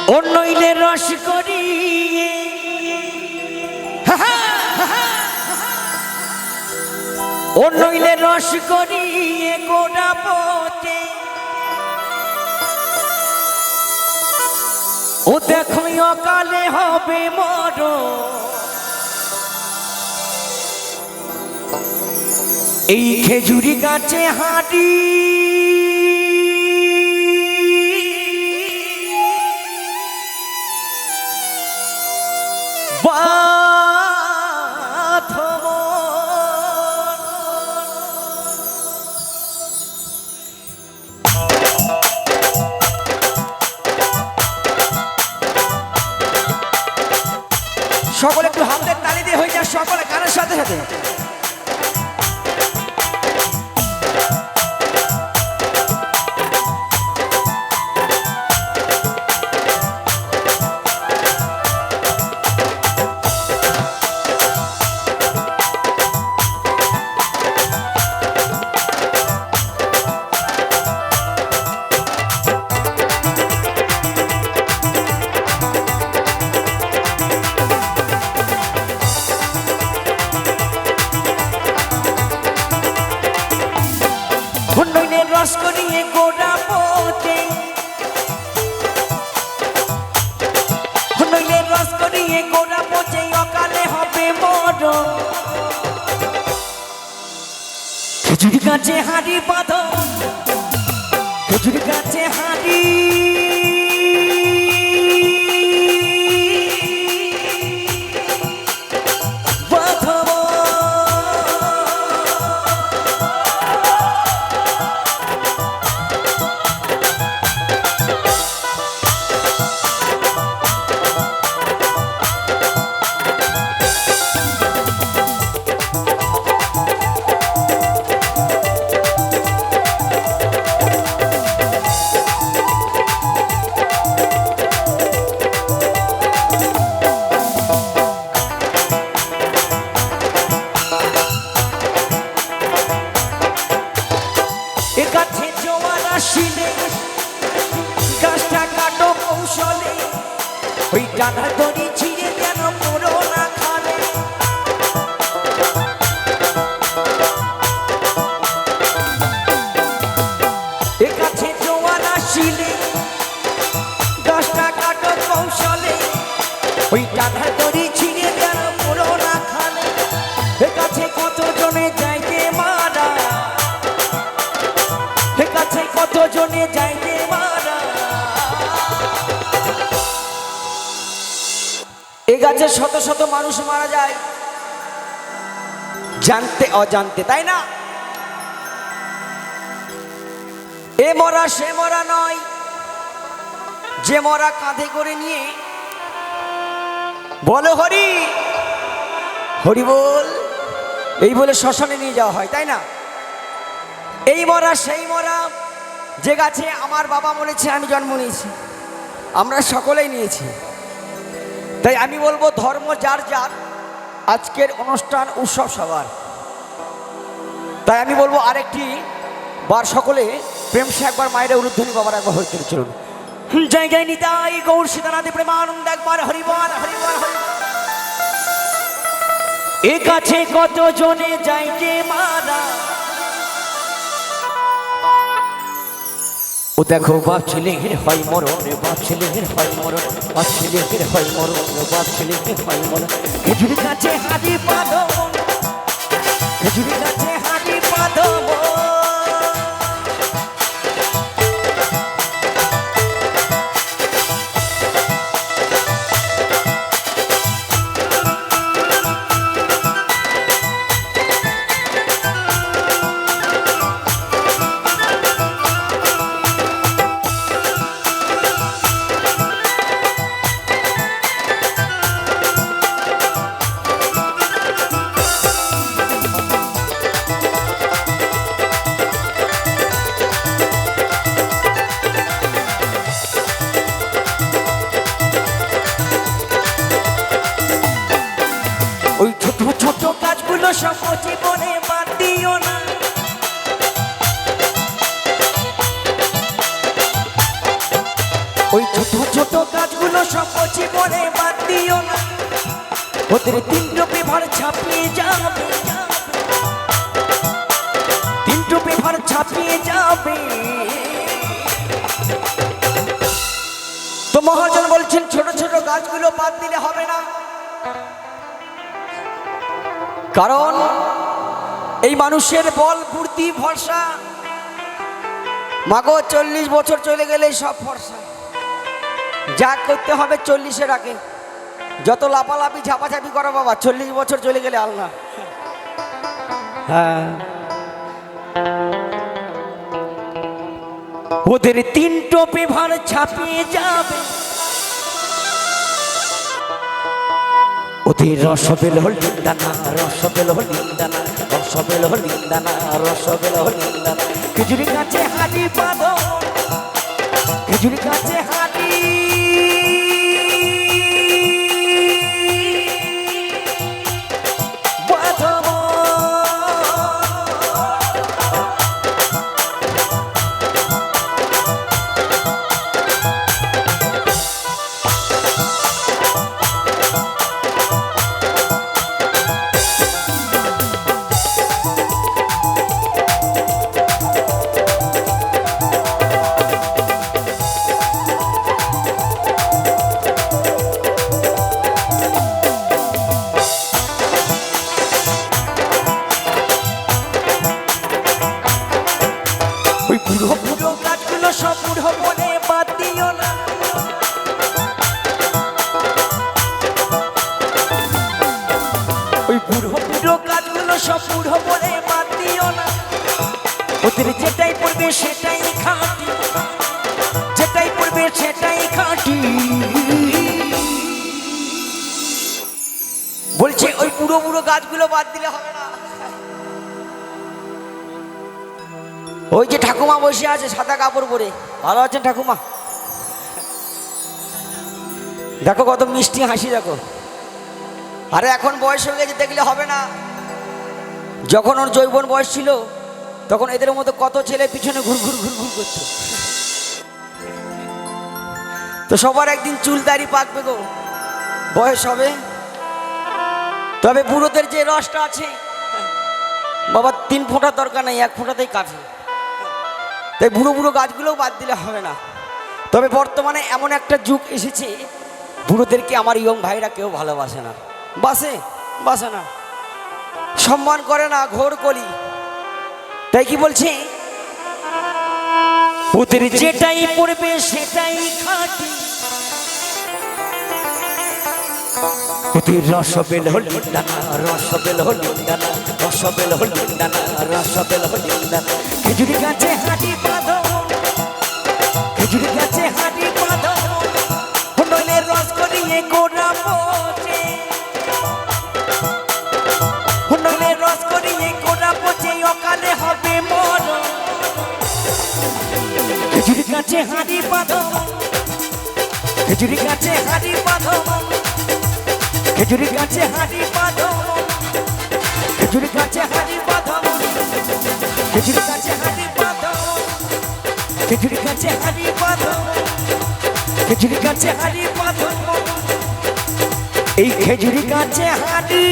অন্যইলে রস করি অন্যইলে রস করি গোড়া পচে ও দেখো অকালে হবে মর এই খেজুরি গাছে হাঁটি সকলে একটু হাতের তালি দিয়ে হয়ে যায় সকলে কানের সাথে সাথে রস করিয়ে গোড়া পচে নইলে রস করিয়ে গোড়া পচে অকালে হবে মর খেজুরি গাছে হাঁড়ি বাঁধো খেজুরি গাছে হাঁড়ি গাছে জোয়ার আসিলে গাছটা কাটো কৌশলে ওই ডানা দড়ি ছিঁড়ে যেন পুরো না খালে এ গাছে জোয়ার আসিলে গাছটা কাটো কৌশলে ওই ডানা দড়ি ছিঁড়ে যেন পুরো না খালে এ গাছে কত জনে যাইতে মারা কাছে কত জনে যাইতে মারা এই গাছে শত শত মানুষ মারা যায় জানতে অজান্তে তাই না এ মরা সে মরা নয় যে মরা কাঁধে করে নিয়ে বলো হরি হরি বল এই বলে শ্মশানে নিয়ে যাওয়া হয় তাই না এই মরা সেই মরা যে গাছে আমার বাবা মরেছে আমি জন্ম নিয়েছি আমরা সকলেই নিয়েছি তাই আমি বলবো ধর্ম যার যার আজকের অনুষ্ঠান উৎসব সবার তাই আমি বলবো আরেকটি বার সকলে প্রেম সে একবার মায়ের উলুধ্বনি বাবার একবার হরিতে চলুন জয় জয় নিতাই গৌর সীতানাথে প্রেমানন্দ একবার হরিবল হরিবল এ কাছে কত জনে যাইতে মারা ও দেখো বাপ ছেলের হয় মরণ বাপ ছেলের হয় মরণ বাপ ছেলের হয় মরণ বাপ ছেলের হয় মরণ খেজুরি গাছে হাঁড়ি বাঁধো খেজুরি গাছে হাঁড়ি বাঁধো ওই ছোট ছোট কাজগুলো সব জীবনে বাদ দিও না ওই ছোট ছোট ছোট কাজগুলো সব জীবনে বাদ দিও না, ওদের তিনটো পেপার ছাপিয়ে যাবে, তিনটো পেপার ছাপিয়ে যাবে। তো মহাজন বলছেন ছোট ছোট গাছগুলো বাদ দিলে হবে না, কারণ এই মানুষের বল বুদ্ধি ভরসা। মাগো 40 বছর চলে গেলে সব ভরসা, যা করতে হবে 40-এর আগে। যত লাপালাপি ঝাপাঝাপি করো বাবা, 40 বছর চলে গেলে আল্লাহ। হ্যাঁ, ওদের তিনটো পেপার ছাপিয়ে যাবে, ওদের রসবেল হলিন্দানা, রসবেল হলিন্দানা, রসবেল হলিন্দানা, রসবেল হলিন্দানা। খেজুরি গাছে হাঁড়ি বাঁধো, খেজুরি গাছে হাঁড়ি বাঁধো। ওই বুড়ো বুড়ো গাছগুলো সব বুড়ো বলে বাদ দিও না, ওই বুড়ো বুড়ো গাছগুলো সব বুড়ো বলে বাদ দিও না, ওদের যেটাই পড়বে সেটাই খাঁটি, যেটাই পড়বে সেটাই খাঁটি। বলছে ওই বুড়ো বুড়ো গাছগুলো বাদ দিলে হবে না। ওই যে ঠাকুমা বসে আছে সাদা কাপড় পরে, ভালো আছেন ঠাকুমা? দেখো কত মিষ্টি হাসি, দেখো। আরে এখন বয়স হয়ে গেছে, দেখলে হবে না। যখন ওর যৌবন বয়স ছিল তখন এদের মতো কত ছেলে পিছনে ঘুরঘুর ঘুরঘুর করতো। তো সবার একদিন চুল দাড়ি পাকবে গো, বয়স হবে। তবে বুড়োদের যে রসটা আছে বাবা, 3 ফোঁটার দরকার নেই, 1 ফোঁটাতেই কাফি। তাই বুড়ো বুড়ো গাছগুলোও বাদ দিলে হবে না। তবে বর্তমানে এমন একটা যুগ এসেছে, বুড়োদেরকে আমার ইয়ং ভাইরা কেউ ভালোবাসে না, বাসে না, সম্মান করে না, ঘোর কলি। তাই কি বলছে, ওদের যেটাই পড়বে সেটাই খাঁটি, ওদের রসবেল হলিন্দানা, রসবেল হলিন্দানা, রসবেল হলিন্দানা, রসবেল হলিন্দানা। খেজুরি গাছে হাঁড়ি বাঁধো, খেজুরি গাছে হাঁড়ি বাঁধো, নইলে রস করিয়ে গোড়া পচে, নইলে রস করিয়ে গোড়া পচে অকালে হবে মরণ। খেজুরি গাছে হাঁড়ি বাঁধো, খেজুরি গাছে হাঁড়ি বাঁধো, খেজুরি গাছে হাঁড়ি বাঁধো, খেজুরি গাছে হাঁড়ি বাঁধো, খেজুরি গাছে হাঁড়ি বাঁধো, খেজুরি গাছে হাঁড়ি বাঁধো, খেজুরি গাছে হাঁড়ি বাঁধো। এই খেজুরি গাছে হাঁড়ি